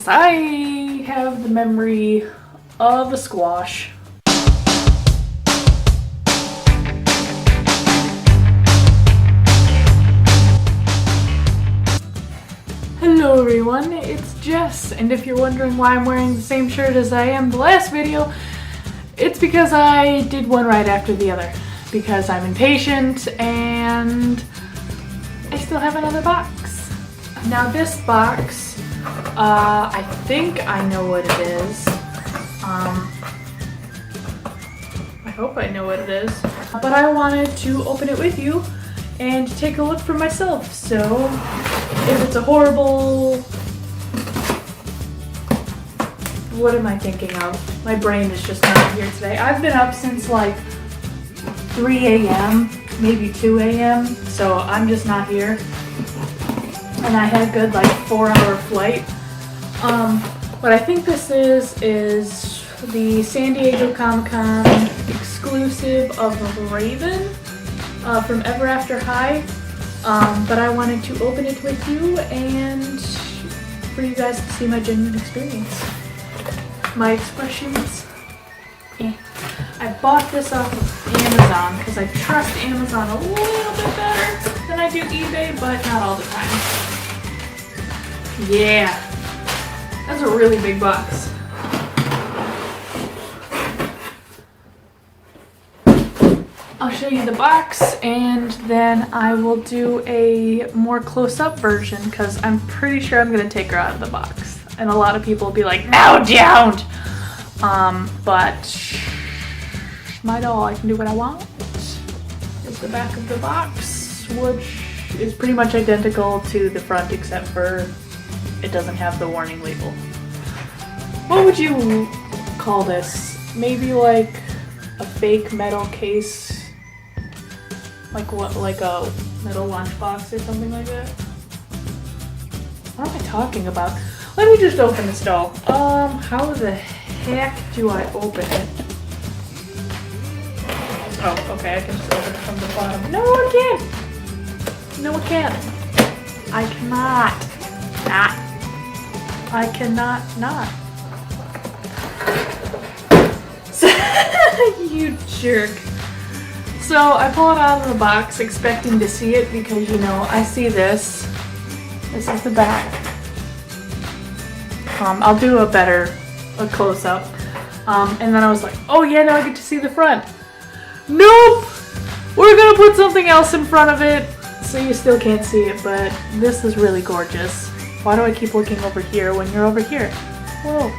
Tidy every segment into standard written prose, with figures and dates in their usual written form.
I have the memory of a squash. Hello everyone, it's Jess, and if you're wondering why I'm wearing the same shirt as I am the last video, it's because I did one right after the other. Because I'm impatient and I still have another box. Now this box, I think I know what it is. I hope I know what it is. But I wanted to open it with you and take a look for myself. So if it's a horrible... What am I thinking of? My brain is just not here today. I've been up since like 3 a.m., maybe 2 a.m., so I'm just not here. And I had a good like 4-hour flight. What I think this is the San Diego Comic-Con exclusive of Raven from Ever Afer High. But I wanted to open it with you and for you guys to see my genuine experience. My expressions. I bought this off of Amazon because I trust Amazon a little bit better than I do eBay, but not all the time. Yeah, that's a really big box. I'll show you the box and then I will do a more close-up version because I'm pretty sure I'm going to take her out of the box. And a lot of people will be like, no, don't! But my doll, I can do what I want. Is the back of the box, which is pretty much identical to the front except for it doesn't have the warning label. What would you call this? Maybe like a fake metal case? Like what, like a metal lunchbox or something like that? What am I talking about? Let me just open this doll. How the heck do I open it? Oh, okay, I can just open it from the bottom. No, I can't! No, I can't. I cannot. Not. I cannot not. You jerk. So I pull it out of the box expecting to see it because, you know, I see this. This is the back. I'll do a close-up. And then I was like, oh yeah, now I get to see the front. Nope! We're gonna put something else in front of it so you still can't see it, but this is really gorgeous. Why do I keep looking over here when you're over here? Whoa.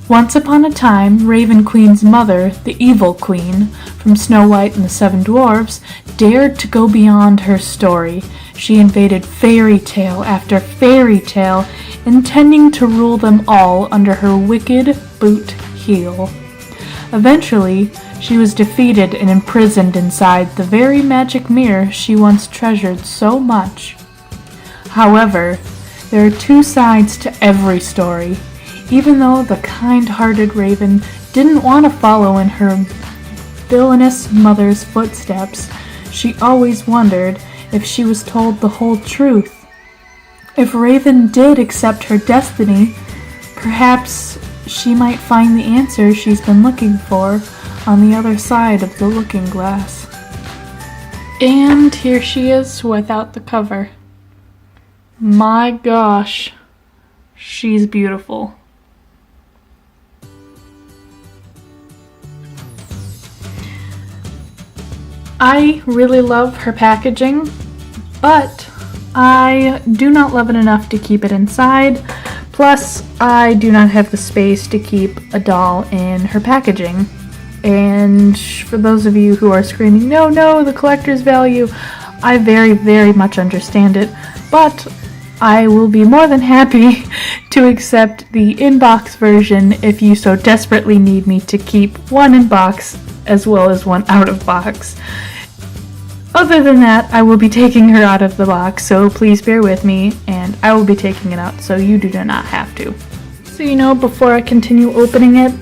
Once upon a time, Raven Queen's mother, the Evil Queen, from Snow White and the Seven Dwarfs, dared to go beyond her story. She invaded fairy tale after fairy tale, intending to rule them all under her wicked boot heel. Eventually, she was defeated and imprisoned inside the very magic mirror she once treasured so much. However, there are two sides to every story. Even though the kind-hearted Raven didn't want to follow in her villainous mother's footsteps, she always wondered if she was told the whole truth. If Raven did accept her destiny, perhaps she might find the answer she's been looking for on the other side of the looking glass. And here she is without the cover. My gosh, she's beautiful. I really love her packaging, but I do not love it enough to keep it inside. Plus, I do not have the space to keep a doll in her packaging. And for those of you who are screaming, no, no, the collector's value, I very, very much understand it. But I will be more than happy to accept the in-box version if you so desperately need me to keep one in-box as well as one out-of-box. Other than that, I will be taking her out of the box, so please bear with me, and I will be taking it out so you do not have to. So before I continue opening it,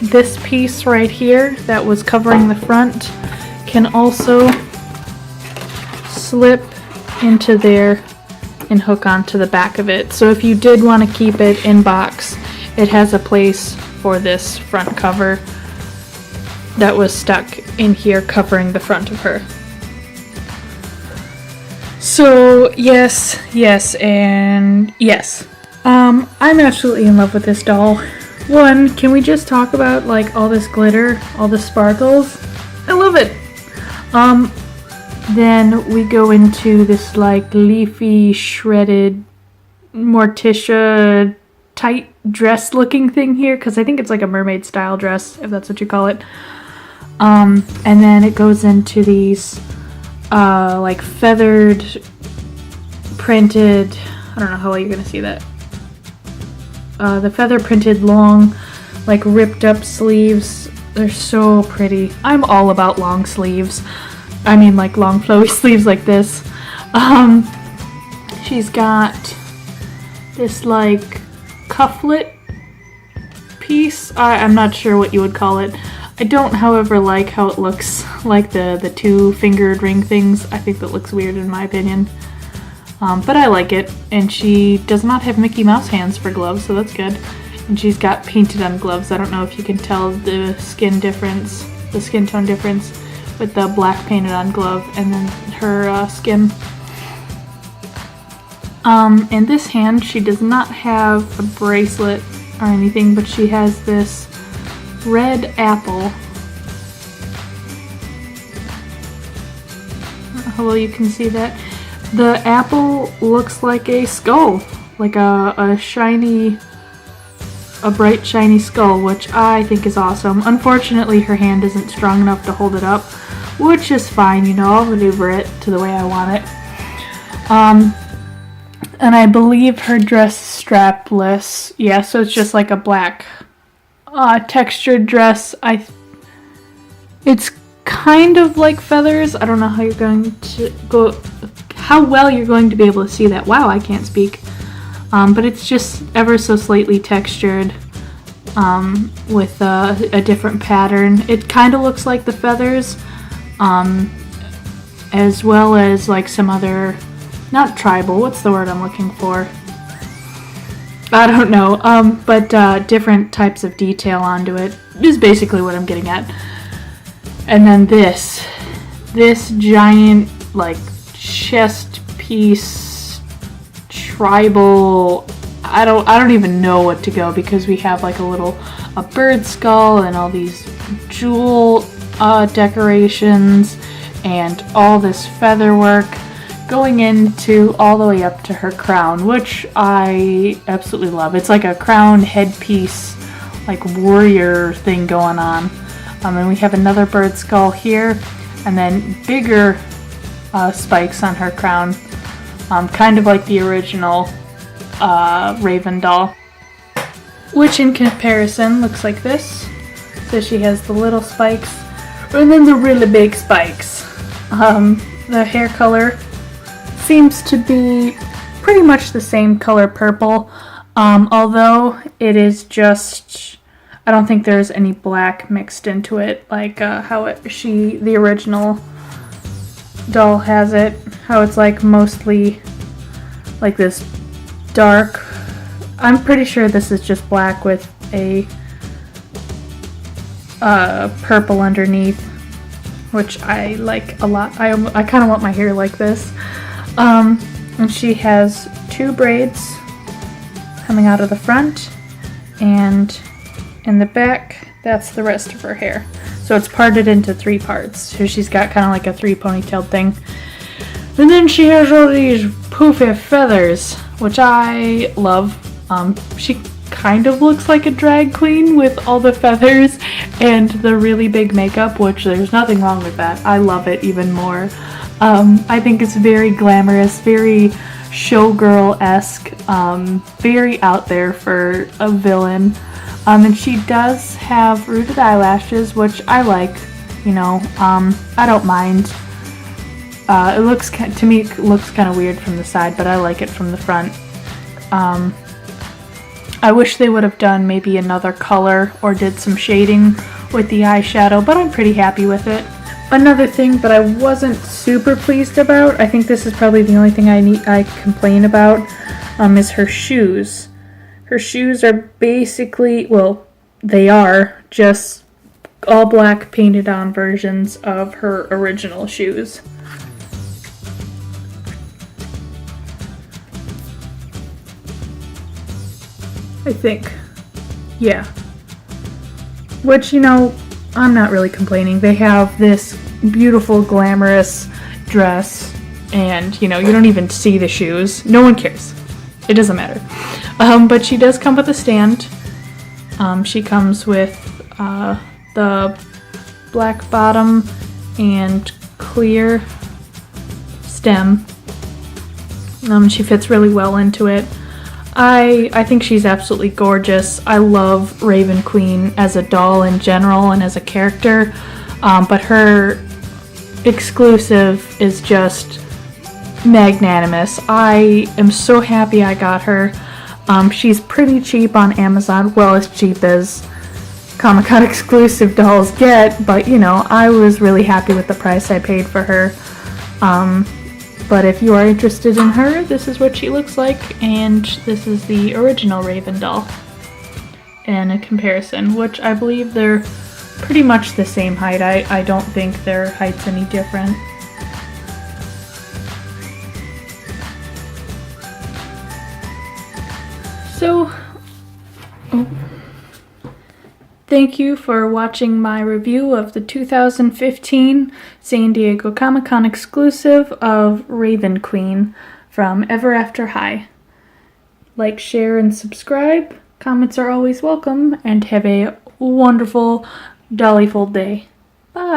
this piece right here that was covering the front can also slip into there and hook onto the back of it. So if you did want to keep it in box, it has a place for this front cover that was stuck in here covering the front of her. So yes, and yes. I'm absolutely in love with this doll. One, can we just talk about like all this glitter, all the sparkles? I love it. Then we go into this like leafy, shredded, Morticia tight dress looking thing here, because I think it's like a mermaid style dress, if that's what you call it. And then it goes into these like feathered, printed, I don't know how well you're gonna see that. The feather printed long, like ripped up sleeves. They're so pretty. I'm all about long sleeves. I mean like long flowy sleeves like this. She's got this like cufflet piece. I'm not sure what you would call it. I don't, however, like how it looks like the two fingered ring things. I think that looks weird in my opinion. But I like it, and she does not have Mickey Mouse hands for gloves, so that's good. And she's got painted on gloves. I don't know if you can tell the skin difference, the skin tone difference with the black painted on glove and then her skin. In this hand, she does not have a bracelet or anything, but she has this red apple. I don't know how well you can see that. The apple looks like a skull, like a bright shiny skull, which I think is awesome. Unfortunately, her hand isn't strong enough to hold it up, which is fine, I'll maneuver it to the way I want it. And I believe her dress is strapless. Yeah, so it's just like a black textured dress. It's kind of like feathers. I don't know how you're going to how well you're going to be able to see that. Wow, I can't speak. But it's just ever so slightly textured with a different pattern. It kind of looks like the feathers, as well as like some other, not tribal, what's the word I'm looking for? I don't know, but different types of detail onto it is basically what I'm getting at. And then this giant like chest piece tribal, I don't even know what to go, because we have like a bird skull and all these jewel decorations and all this feather work going into all the way up to her crown, which I absolutely love. It's like a crown headpiece, like warrior thing going on. And we have another bird skull here, and then bigger spikes on her crown, kind of like the original Raven doll, which in comparison looks like this. So she has the little spikes, and then the really big spikes. The hair color seems to be pretty much the same color purple, although it is just, I don't think there's any black mixed into it, like how the original doll has it, how it's like mostly like this dark, I'm pretty sure this is just black with a purple underneath, which I like a lot. I kind of want my hair like this. And she has two braids coming out of the front, and in the back, that's the rest of her hair. So it's parted into three parts. So she's got kind of like a three ponytail thing. And then she has all these poofy feathers, which I love. She kind of looks like a drag queen with all the feathers and the really big makeup, which there's nothing wrong with that. I love it even more. I think it's very glamorous, very showgirl-esque, very out there for a villain. And she does have rooted eyelashes, which I like, you know, I don't mind. It looks, to me, it looks kind of weird from the side, but I like it from the front. I wish they would have done maybe another color or did some shading with the eyeshadow, but I'm pretty happy with it. Another thing that I wasn't super pleased about, I think this is probably the only thing I complain about, is her shoes. Her shoes are basically, well, they are just all black painted on versions of her original shoes. I think. Yeah. Which, you know, I'm not really complaining. They have this beautiful, glamorous dress, and, you know, you don't even see the shoes. No one cares. It doesn't matter. But she does come with a stand. She comes with the black bottom and clear stem. She fits really well into it. I think she's absolutely gorgeous. I love Raven Queen as a doll in general and as a character, but her exclusive is just magnanimous. I am so happy I got her. She's pretty cheap on Amazon, well, as cheap as Comic-Con exclusive dolls get, but you know, I was really happy with the price I paid for her. But if you are interested in her, this is what she looks like, and this is the original Raven doll in a comparison, which I believe they're pretty much the same height. I don't think their height's any different. So, thank you for watching my review of the 2015 San Diego Comic-Con exclusive of Raven Queen from Ever Afer High. Like, share, and subscribe. Comments are always welcome, and have a wonderful Dollyful day. Bye!